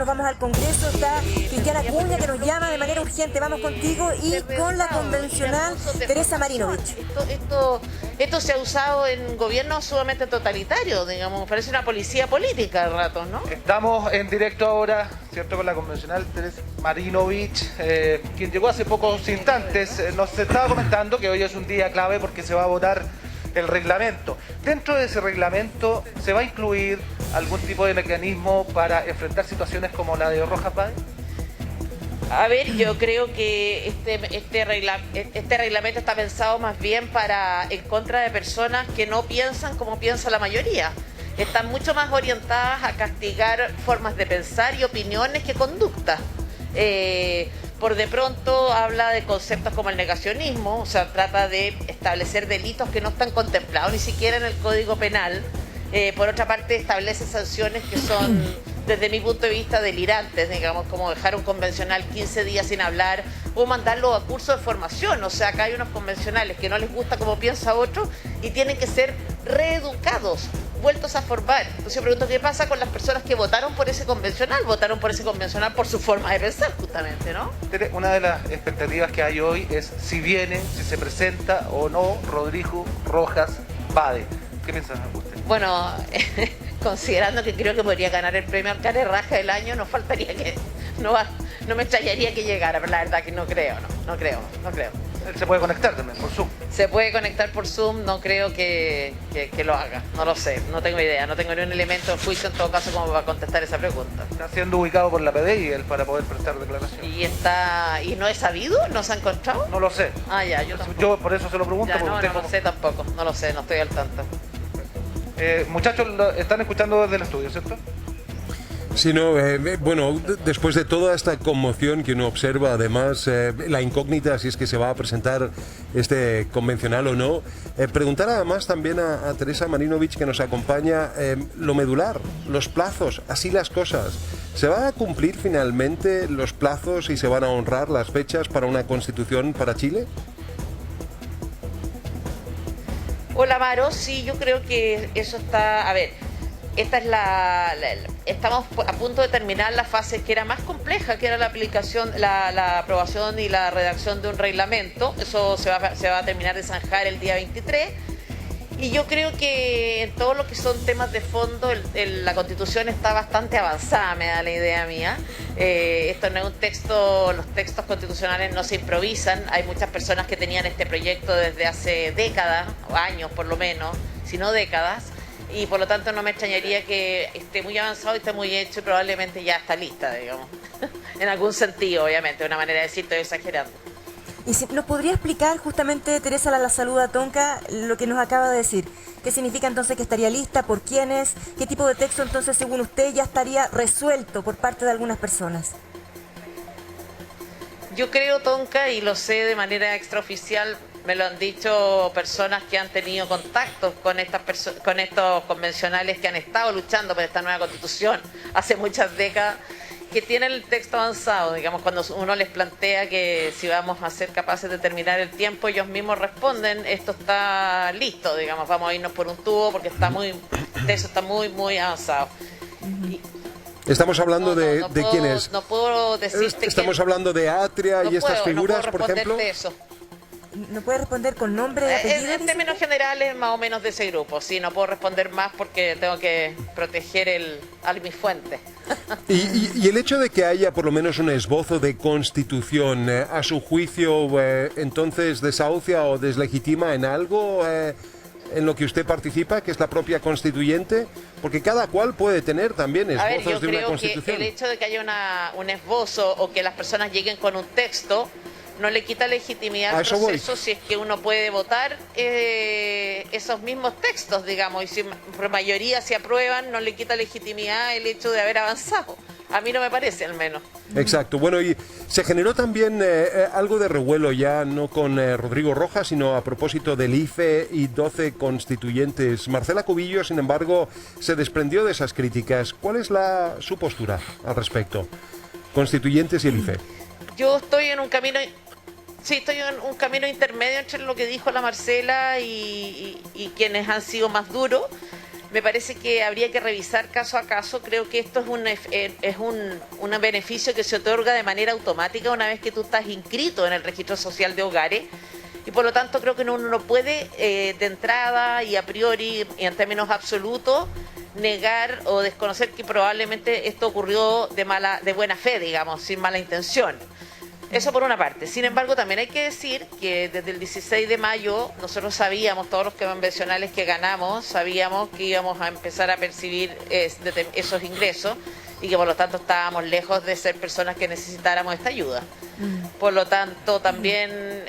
Nos vamos al Congreso, está Cristiana Acuña que nos llama de manera urgente. Vamos contigo y con la convencional Teresa Marinovich. Esto se ha usado en gobiernos sumamente totalitarios, digamos, parece una policía política al rato, ¿no? Estamos en directo ahora, ¿cierto?, con la convencional Teresa Marinovich, quien llegó hace pocos instantes. Nos estaba comentando que hoy es un día clave porque se va a votar el reglamento. Dentro de ese reglamento, ¿se va a incluir algún tipo de mecanismo para enfrentar situaciones como la de Rojas Vade? A ver, yo creo que este reglamento está pensado más bien para en contra de personas que no piensan como piensa la mayoría. Están mucho más orientadas a castigar formas de pensar y opiniones que conductas. Por de pronto habla de conceptos como el negacionismo, o sea, trata de establecer delitos que no están contemplados ni siquiera en el Código Penal. Por otra parte, establece sanciones que son, desde mi punto de vista, delirantes, digamos, como dejar un convencional 15 días sin hablar o mandarlo a curso de formación. O sea, acá hay unos convencionales que no les gusta como piensa otro y tienen que ser reeducados, vueltos a formar. Entonces yo pregunto, ¿qué pasa con las personas que votaron por ese convencional? Votaron por ese convencional por su forma de pensar, justamente, ¿no? Una de las expectativas que hay hoy es si viene, si se presenta o no Rodrigo Rojas Vade. ¿Qué piensa usted? Bueno, considerando que creo que podría ganar el premio al Carerraja del año, no faltaría que... No me extrañaría que llegara, pero la verdad que no creo. Él se puede conectar también por Zoom. Se puede conectar por Zoom, no creo que lo haga, no lo sé, no tengo idea, no tengo ni un elemento de juicio en todo caso como para contestar esa pregunta. Está siendo ubicado por la PDI él para poder prestar declaración. ¿Y no es sabido? ¿No se ha encontrado? No lo sé. Ah, ya, yo tampoco. Yo por eso se lo pregunto. Ya, no lo sé tampoco, no lo sé, no estoy al tanto. Muchachos, están escuchando desde el estudio, ¿cierto? Sí, no, bueno, después de toda esta conmoción que uno observa, además, la incógnita si es que se va a presentar este convencional o no, preguntar además también a Teresa Marinovich, que nos acompaña, lo medular, los plazos, así las cosas. ¿Se van a cumplir finalmente los plazos y se van a honrar las fechas para una constitución para Chile? Hola, Maro, sí, yo creo que eso está... A ver, esta es estamos a punto de terminar la fase que era más compleja, que era la aplicación, la aprobación y la redacción de un reglamento. Eso se va a terminar de zanjar el día 23. Y yo creo que en todo lo que son temas de fondo, la Constitución está bastante avanzada, me da la idea mía. Esto no es un texto, los textos constitucionales no se improvisan. Hay muchas personas que tenían este proyecto desde hace décadas, o años por lo menos, si no décadas. Y por lo tanto no me extrañaría que esté muy avanzado y esté muy hecho y probablemente ya está lista, digamos. En algún sentido, obviamente, de una manera de decir, estoy exagerando. ¿Y si nos podría explicar justamente, Teresa la saluda Tonka, lo que nos acaba de decir? ¿Qué significa entonces que estaría lista? ¿Por quiénes? ¿Qué tipo de texto entonces, según usted, ya estaría resuelto por parte de algunas personas? Yo creo, Tonka, y lo sé de manera extraoficial, me lo han dicho personas que han tenido contactos con estos convencionales que han estado luchando por esta nueva constitución hace muchas décadas, que tienen el texto avanzado. Digamos, cuando uno les plantea que si vamos a ser capaces de terminar el tiempo, ellos mismos responden, esto está listo, digamos, vamos a irnos por un tubo porque el texto está muy, muy avanzado. Estamos hablando de quiénes. No puedo decirte. Estamos hablando de Atria y estas figuras, por ejemplo. Eso. ¿No puede responder con nombre y apellido? En términos generales, más o menos de ese grupo. Sí, no puedo responder más porque tengo que proteger a mi fuente. Y el hecho de que haya por lo menos un esbozo de constitución, a su juicio, entonces desahucia o deslegitima en algo en lo que usted participa, que es la propia constituyente, porque cada cual puede tener también esbozos de una constitución. Yo creo que el hecho de que haya un esbozo o que las personas lleguen con un texto no le quita legitimidad al proceso si es que uno puede votar esos mismos textos, digamos, y si por mayoría se aprueban, no le quita legitimidad el hecho de haber avanzado. A mí no me parece, al menos. Exacto. Bueno, y se generó también algo de revuelo ya, no con Rodrigo Rojas, sino a propósito del IFE y 12 constituyentes. Marcela Cubillo, sin embargo, se desprendió de esas críticas. ¿Cuál es su postura al respecto? Constituyentes y el IFE. Yo estoy en un camino... Sí, estoy en un camino intermedio entre lo que dijo la Marcela y quienes han sido más duros. me parece que habría que revisar caso a caso. Creo que esto es un beneficio que se otorga de manera automática una vez que tú estás inscrito en el registro social de hogares, y por lo tanto creo que uno no puede de entrada y a priori y en términos absolutos negar o desconocer que probablemente esto ocurrió de buena fe, digamos, sin mala intención. Eso por una parte. Sin embargo, también hay que decir que desde el 16 de mayo nosotros sabíamos, todos los convencionales que ganamos, sabíamos que íbamos a empezar a percibir esos ingresos y que por lo tanto estábamos lejos de ser personas que necesitáramos esta ayuda. Por lo tanto, también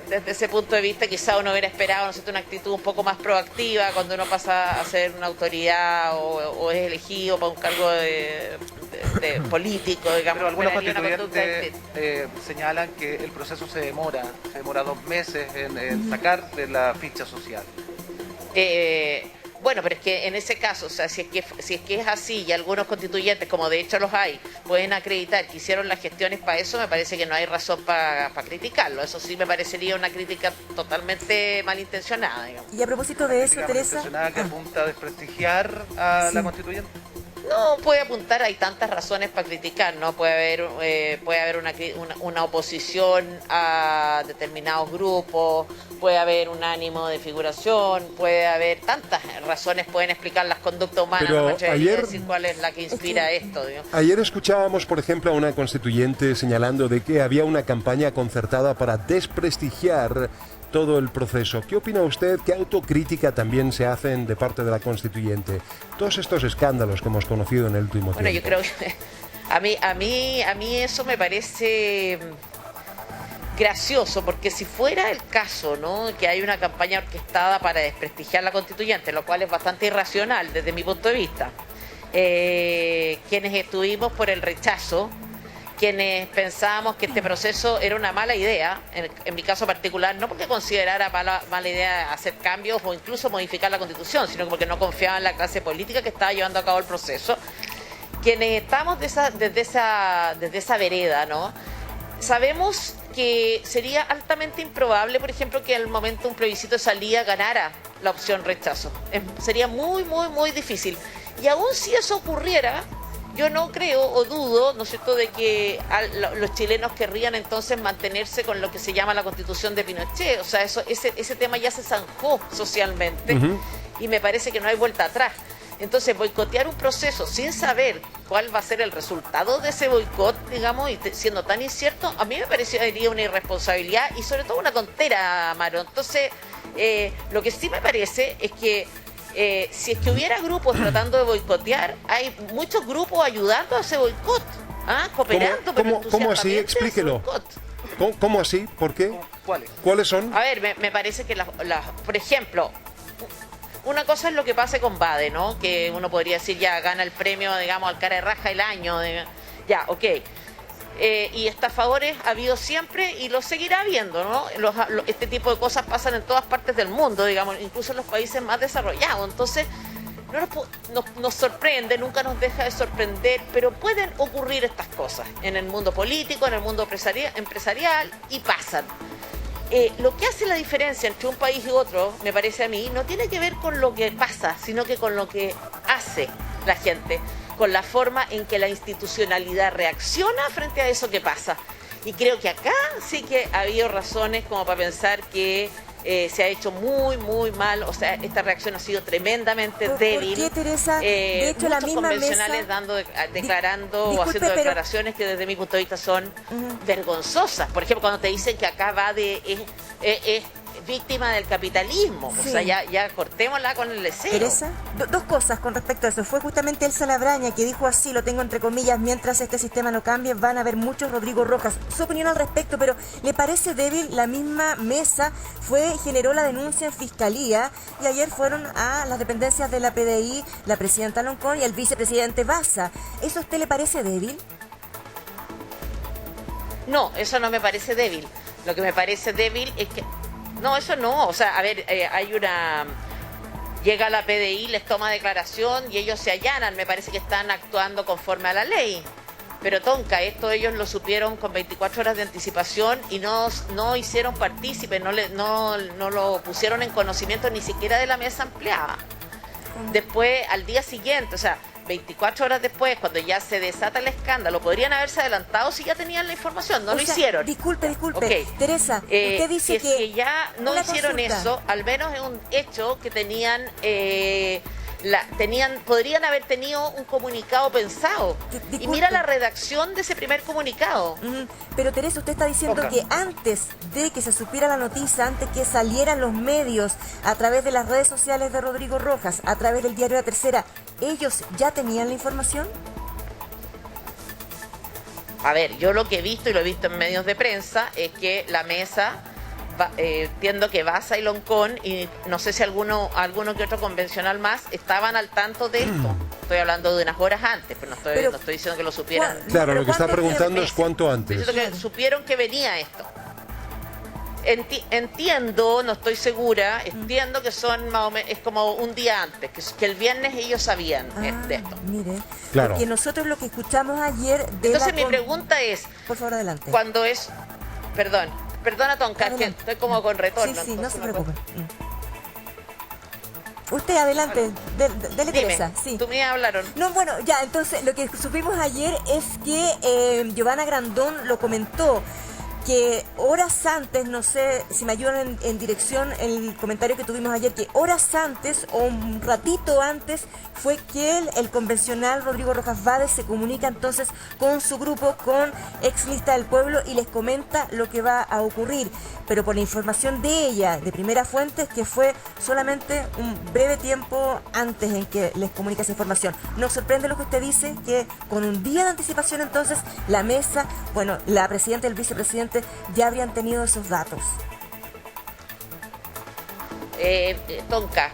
desde ese punto de vista quizá uno hubiera esperado, ¿no es cierto?, una actitud un poco más proactiva cuando uno pasa a ser una autoridad o es elegido para un cargo de político, digamos. Pero algunos constituyentes señalan que el proceso se demora 2 meses en sacar de la ficha social. Bueno, pero es que en ese caso, o sea, si es que es así y algunos constituyentes, como de hecho los hay, pueden acreditar que hicieron las gestiones para eso, me parece que no hay razón para criticarlo. Eso sí me parecería una crítica totalmente malintencionada, digamos. Y a propósito de eso, Teresa... que apunta a desprestigiar a la constituyente. No, puede apuntar, hay tantas razones para criticar, ¿no? Puede haber una oposición a determinados grupos, puede haber un ánimo de figuración, puede haber tantas razones, pueden explicar las conductas humanas, pero no me atrevería ayer, a decir cuál es la que inspira esto, digamos. Ayer escuchábamos, por ejemplo, a una constituyente señalando de que había una campaña concertada para desprestigiar todo el proceso. ¿Qué opina usted? ¿Qué autocrítica también se hacen de parte de la constituyente? Todos estos escándalos que hemos conocido en el último tiempo. Bueno, yo creo que a mí eso me parece gracioso, porque si fuera el caso, ¿no?, que hay una campaña orquestada para desprestigiar la constituyente, lo cual es bastante irracional desde mi punto de vista, quienes estuvimos por el rechazo, quienes pensábamos que este proceso era una mala idea, en mi caso particular, no porque considerara mala idea hacer cambios o incluso modificar la Constitución, sino porque no confiaba en la clase política que estaba llevando a cabo el proceso, quienes estamos desde esa vereda, ¿no?, sabemos que sería altamente improbable, por ejemplo, que al momento de un plebiscito de salida ganara la opción rechazo. Sería muy, muy, muy difícil. Y aún si eso ocurriera, yo no creo o dudo, ¿no es cierto?, de que los chilenos querrían entonces mantenerse con lo que se llama la Constitución de Pinochet. O sea, ese tema ya se zanjó socialmente y me parece que no hay vuelta atrás. Entonces, boicotear un proceso sin saber cuál va a ser el resultado de ese boicot, digamos, y siendo tan incierto, a mí me parecería una irresponsabilidad y sobre todo una tontera, Amaro. Entonces, lo que sí me parece es que si es que hubiera grupos tratando de boicotear, hay muchos grupos ayudando a ese boicot, cooperando. ¿Cómo así? Explíquelo. ¿Cómo así? ¿Por qué? ¿Cuáles? ¿Cuáles son? A ver, me parece que, por ejemplo, una cosa es lo que pase con Bade, ¿no?, que uno podría decir ya gana el premio, digamos, al cara de raja del año, ya, ok. Y estafadores ha habido siempre y lo seguirá habiendo, ¿no? Este tipo de cosas pasan en todas partes del mundo, digamos, incluso en los países más desarrollados. Entonces, no nos sorprende, nunca nos deja de sorprender, pero pueden ocurrir estas cosas en el mundo político, en el mundo empresarial y pasan. Lo que hace la diferencia entre un país y otro, me parece a mí, no tiene que ver con lo que pasa, sino que con lo que hace la gente, con la forma en que la institucionalidad reacciona frente a eso que pasa. Y creo que acá sí que ha habido razones como para pensar que se ha hecho muy, muy mal. O sea, esta reacción ha sido tremendamente débil. ¿Por qué, Teresa? De hecho, la misma convencionales mesa... declarando Disculpe, o haciendo pero... declaraciones que desde mi punto de vista son vergonzosas. Por ejemplo, cuando te dicen que acá Bade es víctima del capitalismo. Sí. O sea, ya cortémosla con el deseo. Teresa, dos cosas con respecto a eso. Fue justamente Elsa Labraña que dijo así, lo tengo entre comillas, mientras este sistema no cambie, van a haber muchos Rodrigo Rojas. Su opinión al respecto, pero ¿le parece débil? La misma mesa generó la denuncia en Fiscalía y ayer fueron a las dependencias de la PDI, la presidenta Loncón y el vicepresidente Baza. ¿Eso a usted le parece débil? No, eso no me parece débil. Lo que me parece débil es que... No, eso no. O sea, a ver, llega la PDI, les toma declaración y ellos se allanan. Me parece que están actuando conforme a la ley. Pero Tonka, esto ellos lo supieron con 24 horas de anticipación y no hicieron partícipe, no lo pusieron en conocimiento ni siquiera de la mesa ampliada. Después, al día siguiente, o sea, 24 horas después, cuando ya se desata el escándalo, podrían haberse adelantado si ya tenían la información, no O lo sea, hicieron. Disculpe. Ok. Teresa, usted dice si es que ya no una hicieron consulta. eso, al menos es un hecho que podrían haber tenido un comunicado pensado. Disculpe. Y mira la redacción de ese primer comunicado. Pero Teresa, usted está diciendo Toca. que antes de que se supiera la noticia, antes que salieran los medios a través de las redes sociales de Rodrigo Rojas, a través del diario La Tercera, ¿ellos ya tenían la información? A ver, yo lo que he visto y lo he visto en medios de prensa es que la mesa, entiendo que Baza y Loncón y no sé si alguno que otro convencional más estaban al tanto de esto. Estoy hablando de unas horas antes, pero no estoy diciendo que lo supieran. Juan, Claro, lo que está ¿cuánto preguntando tiempo? es cuánto Estoy antes. diciendo que supieron que venía esto. Entiendo, no estoy segura, entiendo que son más o menos, es como un día antes, que el viernes ellos sabían de esto. Mire, Claro. porque nosotros lo que escuchamos ayer de Entonces mi pregunta es, Por favor, adelante. cuando es, perdona Tonka, que Adelante. estoy como con retorno. Sí, no se entonces me preocupe. Usted adelante, dele Dime, Teresa, sí. tú me hablaron. No, bueno, ya, entonces lo que supimos ayer es que Giovanna Grandón lo comentó, que horas antes, no sé si me ayudan en dirección el comentario que tuvimos ayer, que horas antes o un ratito antes fue que el convencional Rodrigo Rojas Vades se comunica entonces con su grupo, con Ex Lista del Pueblo y les comenta lo que va a ocurrir. Pero por la información de ella, de primera fuente, es que fue solamente un breve tiempo antes en que les comunica esa información. Nos sorprende lo que usted dice, que con un día de anticipación entonces la mesa, bueno, la presidenta y el vicepresidente ya habrían tenido esos datos. Tonka,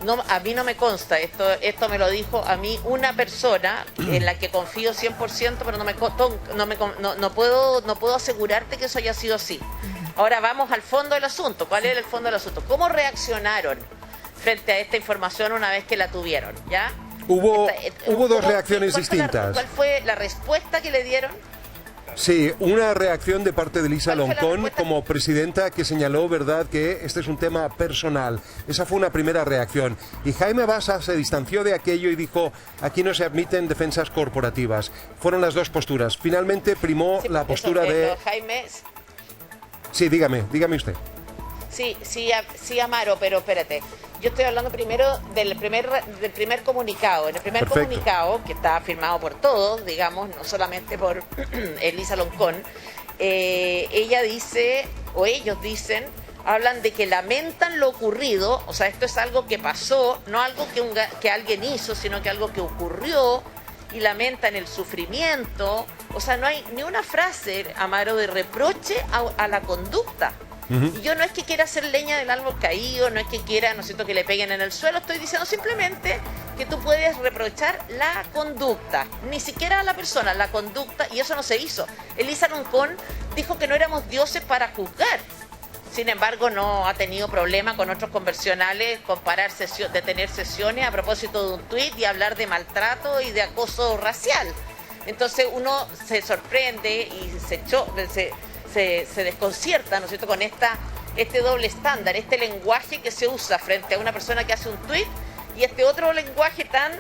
no, a mí no me consta, esto me lo dijo a mí una persona en la que confío 100%, pero no puedo asegurarte que eso haya sido así. Ahora vamos al fondo del asunto. ¿Cuál es el fondo del asunto? ¿Cómo reaccionaron frente a esta información una vez que la tuvieron? ¿Ya? Hubo dos ¿Cómo- reacciones cuál fue distintas. ¿Cuál fue la respuesta que le dieron? Sí, una reacción de parte de Lisa ¿Cuál fue la Loncón respuesta? como presidenta que señaló, ¿verdad?, que este es un tema personal. Esa fue una primera reacción. Y Jaime Baza se distanció de aquello y dijo, aquí no se admiten defensas corporativas. Fueron las dos posturas. Finalmente primó Sí, la eso, postura de... Jaime, Sí, dígame usted. sí, Amaro, pero espérate. Yo estoy hablando primero del primer comunicado. En el primer Perfecto. comunicado, que está firmado por todos, digamos, no solamente por Elisa Loncón, ella dice, o ellos dicen, hablan de que lamentan lo ocurrido, o sea, esto es algo que pasó, no algo que alguien hizo, sino que algo que ocurrió, y lamentan el sufrimiento. O sea, no hay ni una frase, Amaro, de reproche a la conducta. Y yo no es que quiera hacer leña del árbol caído, no es que quiera, ¿no es cierto?, que le peguen en el suelo, estoy diciendo simplemente que tú puedes reprochar la conducta, ni siquiera a la persona, la conducta, y eso no se hizo. Elisa Loncón dijo que no éramos dioses para juzgar. Sin embargo, no ha tenido problema con otros convencionales de tener sesiones a propósito de un tuit y hablar de maltrato y de acoso racial. Entonces uno se sorprende y se desconcierta, ¿no es cierto?, con este doble estándar, este lenguaje que se usa frente a una persona que hace un tuit y este otro lenguaje tan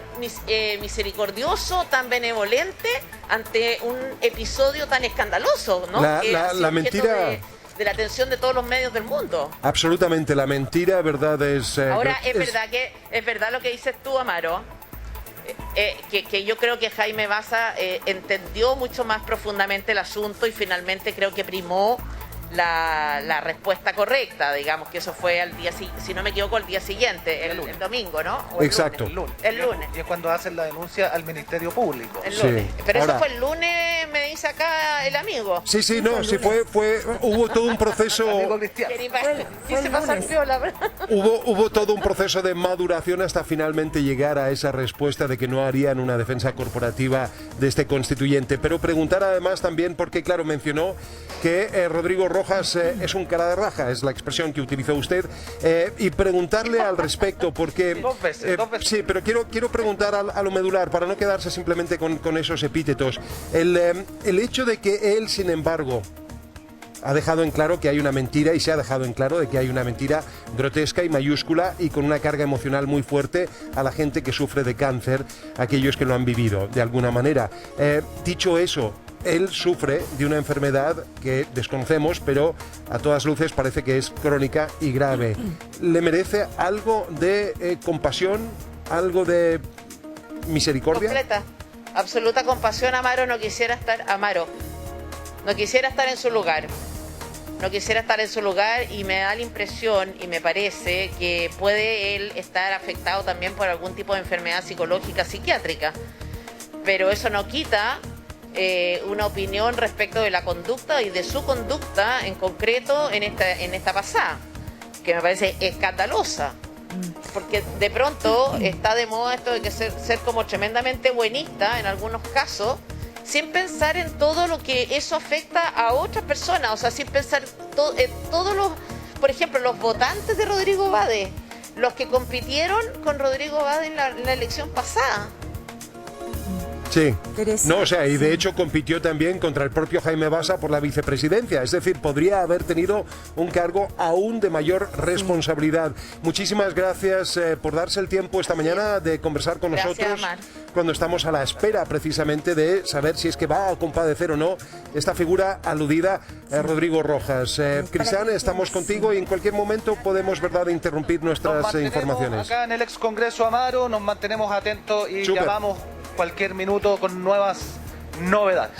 misericordioso, tan benevolente ante un episodio tan escandaloso, ¿no? La Que ha sido objeto mentira- de la atención de todos los medios del mundo. Absolutamente, la mentira, ¿verdad?, es... Ahora, es verdad lo que dices tú, Amaro, que yo creo que Jaime Baza entendió mucho más profundamente el asunto y finalmente creo que primó la respuesta correcta, digamos que eso fue al día, si no me equivoco, el día siguiente, el domingo, ¿no? O el Exacto. lunes. El lunes. El lunes. Y es cuando hacen la denuncia al Ministerio Público. El Sí. lunes. Pero Ahora- eso fue el lunes, me dice acá el amigo. Sí, no, sí hubo todo un proceso... Amigo Cristian. fue Quise el pasar lunes. piola, ¿verdad? Hubo todo un proceso de maduración hasta finalmente llegar a esa respuesta de que no harían una defensa corporativa de este constituyente. Pero preguntar además también, porque claro, mencionó que Rodrigo Rojas es un cara de raja, es la expresión que utilizó usted, y preguntarle al respecto, porque... Dos veces. Sí, pero quiero preguntar a lo medular, para no quedarse simplemente con esos epítetos. El hecho de que él, sin embargo, ha dejado en claro que hay una mentira y se ha dejado en claro de que hay una mentira grotesca y mayúscula y con una carga emocional muy fuerte a la gente que sufre de cáncer, aquellos que lo han vivido de alguna manera. Dicho eso, él sufre de una enfermedad que desconocemos, pero a todas luces parece que es crónica y grave. ¿Le merece algo de compasión, algo de misericordia? Completa, absoluta compasión. Amaro no quisiera estar en su lugar. No quisiera estar en su lugar y me da la impresión y me parece que puede él estar afectado también por algún tipo de enfermedad psicológica, psiquiátrica. Pero eso no quita una opinión respecto de la conducta y de su conducta en concreto en esta pasada, que me parece escandalosa. Porque de pronto está de moda esto de que ser como tremendamente buenista en algunos casos, sin pensar en todo lo que eso afecta a otras personas, o sea, sin pensar todos los, por ejemplo, los votantes de Rodrigo Bade, los que compitieron con Rodrigo Bade en la elección pasada. Sí. Teresa, No, o sea, y de sí. hecho compitió también contra el propio Jaime Bassa por la vicepresidencia. Es decir, podría haber tenido un cargo aún de mayor responsabilidad. Muchísimas gracias por darse el tiempo esta mañana de conversar con Gracias, nosotros Mar. cuando estamos a la espera precisamente de saber si es que va a compadecer o no esta figura aludida, Rodrigo Rojas. Cristian, estamos contigo y en cualquier momento podemos, ¿verdad?, interrumpir Nos nuestras mantenemos informaciones. acá en el ex Congreso Amaro, nos mantenemos atentos y Súper. llamamos cualquier minuto con nuevas novedades.